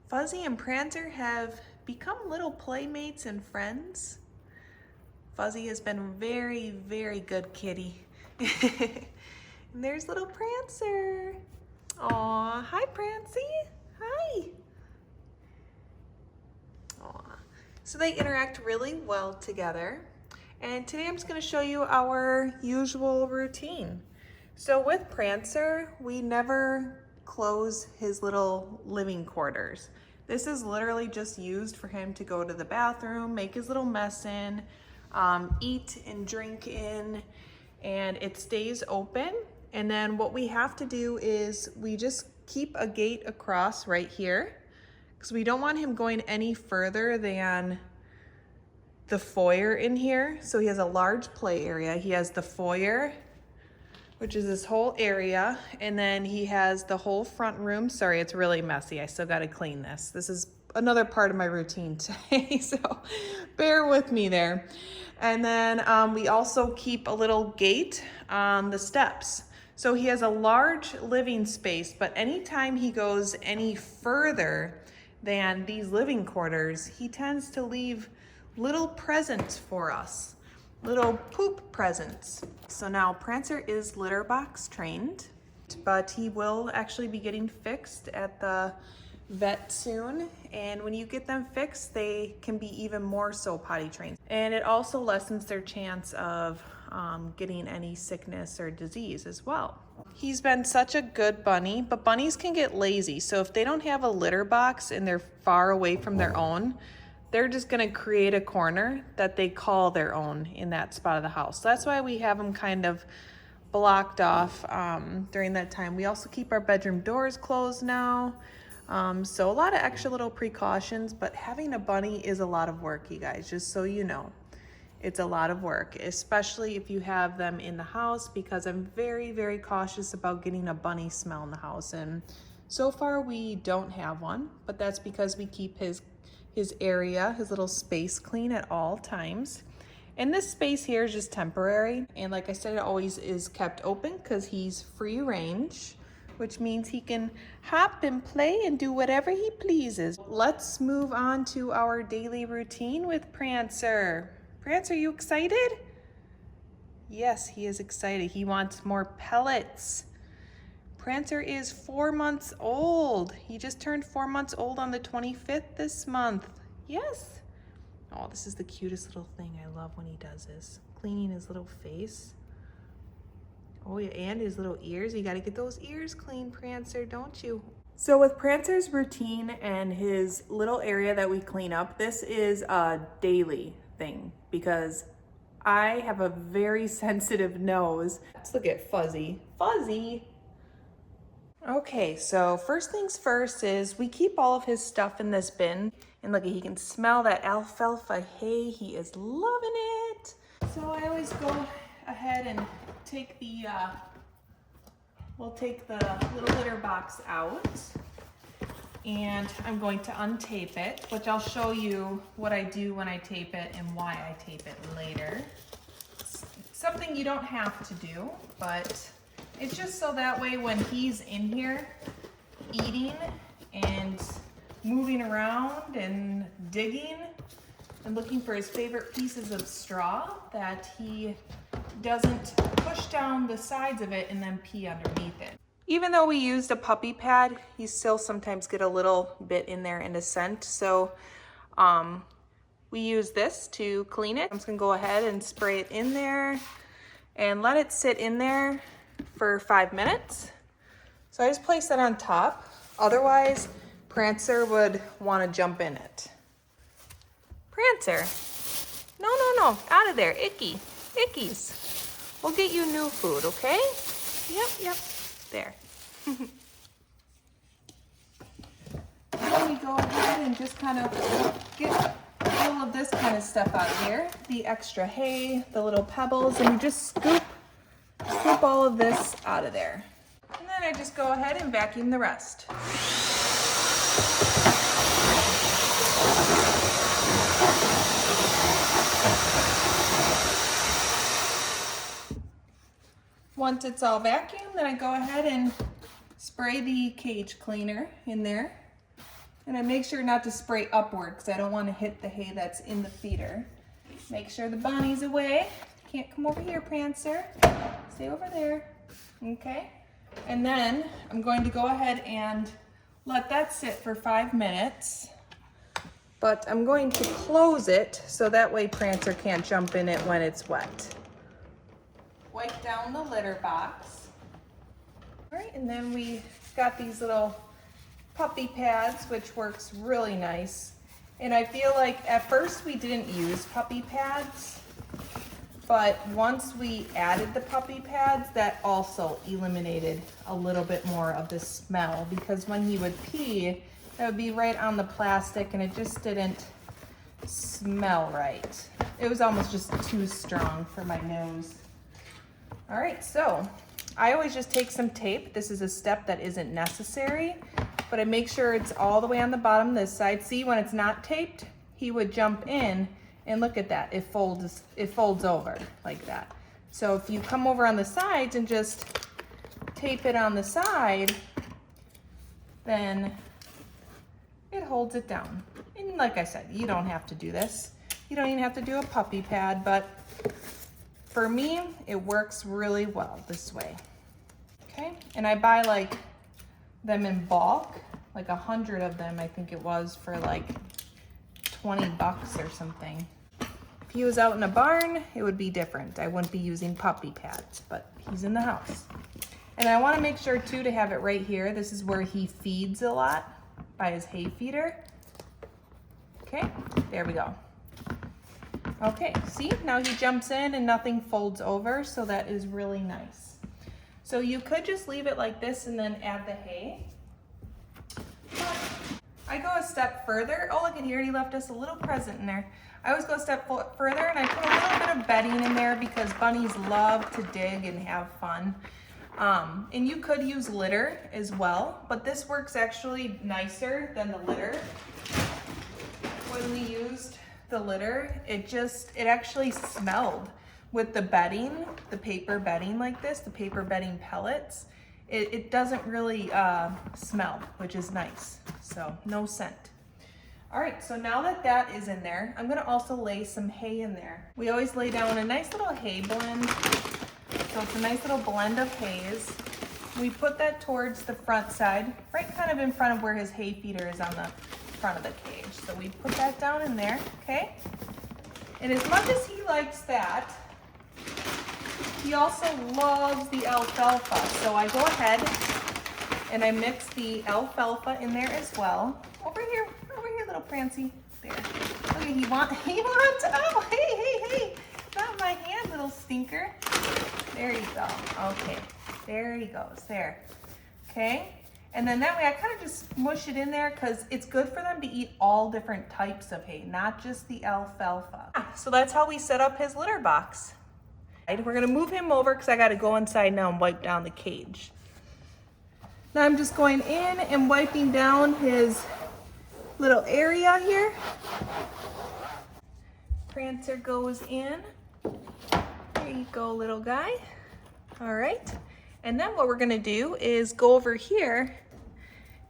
Fuzzy and Prancer have become little playmates and friends. Fuzzy has been very, very good kitty. And there's little Prancer. Aw, hi Prancy, hi. Aw. So they interact really well together. And today I'm just gonna show you our usual routine. So with Prancer, we never close his little living quarters. This is literally just used for him to go to the bathroom, make his little mess in, eat and drink in, and it stays open. And then what we have to do is we just keep a gate across right here because we don't want him going any further than the foyer in here. So he has a large play area. He has the foyer, which is this whole area, and then he has the whole front room. Sorry, it's really messy. I still gotta clean this. This is another part of my routine today, so bear with me there. And then we also keep a little gate on the steps. So he has a large living space, but anytime he goes any further than these living quarters, he tends to leave little presents for us. Little poop presents. So now Prancer is litter box trained, but he will actually be getting fixed at the vet soon. And when you get them fixed, they can be even more so potty trained. And it also lessens their chance of getting any sickness or disease as well. He's been such a good bunny, but bunnies can get lazy. So if they don't have a litter box and they're far away from their own, they're just gonna create a corner that they call their own in that spot of the house. So that's why we have them kind of blocked off during that time. We also keep our bedroom doors closed now. So a lot of extra little precautions, but having a bunny is a lot of work, you guys, just so you know. It's a lot of work, especially if you have them in the house, because I'm very, very cautious about getting a bunny smell in the house. And so far we don't have one, but that's because we keep his area, his little space clean at all times. And this space here is just temporary. And like I said, it always is kept open because he's free range, which means he can hop and play and do whatever he pleases. Let's move on to our daily routine with Prancer. Prancer, you excited? Yes, he is excited. He wants more pellets. Prancer is 4 months old. He just turned 4 months old on the 25th this month. Yes. Oh, this is the cutest little thing. I love when he does this. Cleaning his little face. Oh yeah, and his little ears. You gotta get those ears clean, Prancer, don't you? So with Prancer's routine and his little area that we clean up, this is a daily thing because I have a very sensitive nose. Let's look at Fuzzy. Fuzzy! Okay, so first things first is we keep all of his stuff in this bin. And look, he can smell that alfalfa hay. He is loving it. So I always go ahead and take the, we'll take the little litter box out. And I'm going to untape it, which I'll show you what I do when I tape it and why I tape it later. It's something you don't have to do, but it's just so that way when he's in here eating and moving around and digging and looking for his favorite pieces of straw, that he doesn't push down the sides of it and then pee underneath it. Even though we used a puppy pad, you still sometimes get a little bit in there in a scent. So we use this to clean it. I'm just gonna go ahead and spray it in there and let it sit in there for 5 minutes. So I just place that on top. Otherwise, Prancer would want to jump in it. Prancer, no, out of there, icky, ickies. We'll get you new food, okay? Yep, there. Then we go ahead and just kind of get all of this kind of stuff out of here. The extra hay, the little pebbles, and you just scoop all of this out of there. And then I just go ahead and vacuum the rest. Once it's all vacuumed, then I go ahead and spray the cage cleaner in there. And I make sure not to spray upward because I don't want to hit the hay that's in the feeder. Make sure the bunny's away. Can't come over here, Prancer. Stay over there. Okay. And then I'm going to go ahead and let that sit for 5 minutes. But I'm going to close it so that way Prancer can't jump in it when it's wet. Wipe down the litter box. All right, and then we got these little puppy pads, which works really nice. And I feel like at first we didn't use puppy pads, but once we added the puppy pads, that also eliminated a little bit more of the smell, because when he would pee, that would be right on the plastic and it just didn't smell right. It was almost just too strong for my nose. All right, so I always just take some tape. This is a step that isn't necessary, but I make sure it's all the way on the bottom this side. See, when it's not taped, he would jump in and look at that. It folds over like that. So if you come over on the sides and just tape it on the side, then it holds it down. And like I said, you don't have to do this. You don't even have to do a puppy pad, but for me, it works really well this way. Okay, and I buy like them in bulk, like 100 of them, I think it was, for like 20 bucks or something. If he was out in a barn, it would be different. I wouldn't be using puppy pads, but he's in the house. And I want to make sure too to have it right here. This is where he feeds a lot, by his hay feeder. Okay, there we go. Okay, see, now he jumps in and nothing folds over, so that is really nice. So you could just leave it like this and then add the hay. But I go a step further. Oh, look at here, he left us a little present in there. I always go a step further and I put a little bit of bedding in there because bunnies love to dig and have fun. And you could use litter as well, but this works actually nicer than the litter. When we used the litter, it actually smelled with the bedding, the paper bedding like this, the paper bedding pellets. It doesn't really smell, which is nice. So no scent. All right, so now that that is in there, I'm gonna also lay some hay in there. We always lay down a nice little hay blend. So it's a nice little blend of hays. We put that towards the front side, right kind of in front of where his hay feeder is on the front of the cage. So we put that down in there, okay? And as much as he likes that, he also loves the alfalfa. So I go ahead and I mix the alfalfa in there as well. Over here, little Prancy. There. Okay, he wants, oh, hey. Not my hand, little stinker. There you go. Okay, there he goes, there. Okay, and then that way I kind of just mush it in there because it's good for them to eat all different types of hay, not just the alfalfa. So that's how we set up his litter box. We're gonna move him over because I gotta go inside now and wipe down the cage. Now I'm just going in and wiping down his little area here. Prancer goes in. There you go, little guy. All right. And then what we're gonna do is go over here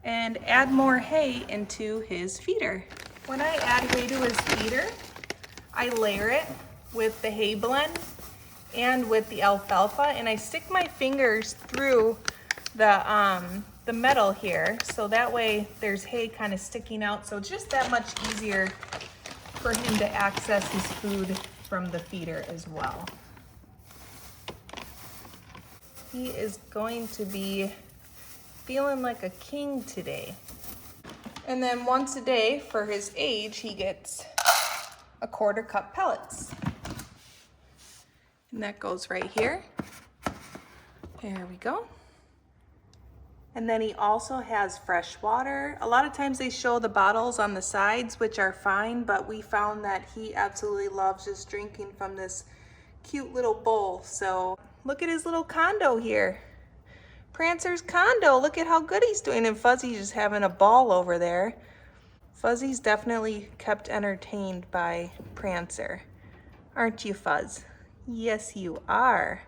and add more hay into his feeder. When I add hay to his feeder, I layer it with the hay blend and with the alfalfa, and I stick my fingers through the metal here, so that way there's hay kind of sticking out, so it's just that much easier for him to access his food from the feeder as well. He is going to be feeling like a king today. And then once a day for his age, he gets a 1/4 cup pellets. And that goes right here. There we go. And then he also has fresh water. A lot of times they show the bottles on the sides, which are fine, but we found that he absolutely loves just drinking from this cute little bowl. So look at his little condo here. Prancer's condo, look at how good he's doing. And Fuzzy's just having a ball over there. Fuzzy's definitely kept entertained by Prancer. Aren't you, Fuzz? Yes, you are.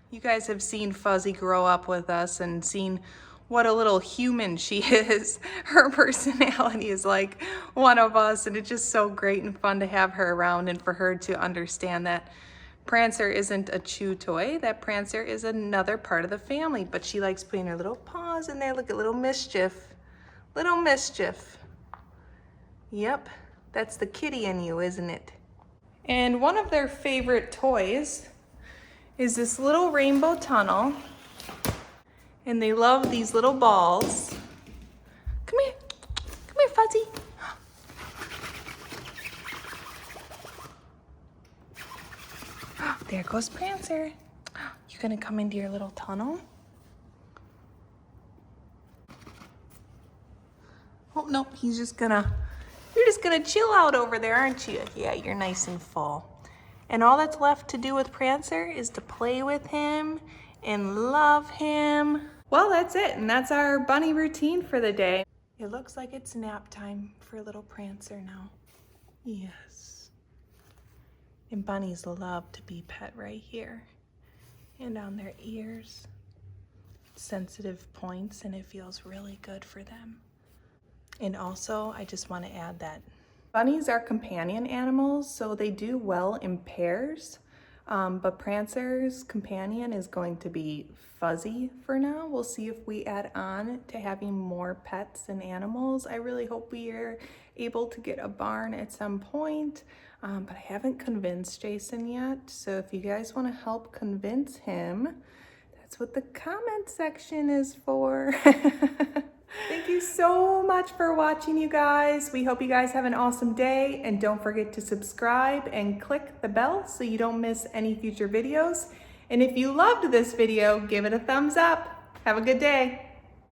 You guys have seen Fuzzy grow up with us and seen what a little human she is. Her personality is like one of us, and it's just so great and fun to have her around and for her to understand that Prancer isn't a chew toy, that Prancer is another part of the family, but she likes putting her little paws in there. Look at little mischief. Little mischief. Yep, that's the kitty in you, isn't it? And one of their favorite toys is this little rainbow tunnel. And they love these little balls. Come here. Come here, Fuzzy. There goes Prancer. You gonna come into your little tunnel? Oh, no, you're just gonna chill out over there, aren't you? Yeah, you're nice and full. And all that's left to do with Prancer is to play with him and love him. Well, that's it, and that's our bunny routine for the day. It looks like it's nap time for little Prancer now. Yes. And bunnies love to be pet right here and on their ears. Sensitive points, and it feels really good for them. And also, I just want to add that bunnies are companion animals, so they do well in pairs. But Prancer's companion is going to be Fuzzy for now. We'll see if we add on to having more pets and animals. I really hope we are able to get a barn at some point, but I haven't convinced Jason yet. So if you guys want to help convince him, that's what the comment section is for. Thank you so much for watching, you guys. We hope you guys have an awesome day, and don't forget to subscribe and click the bell so you don't miss any future videos. And if you loved this video, give it a thumbs up. Have a good day.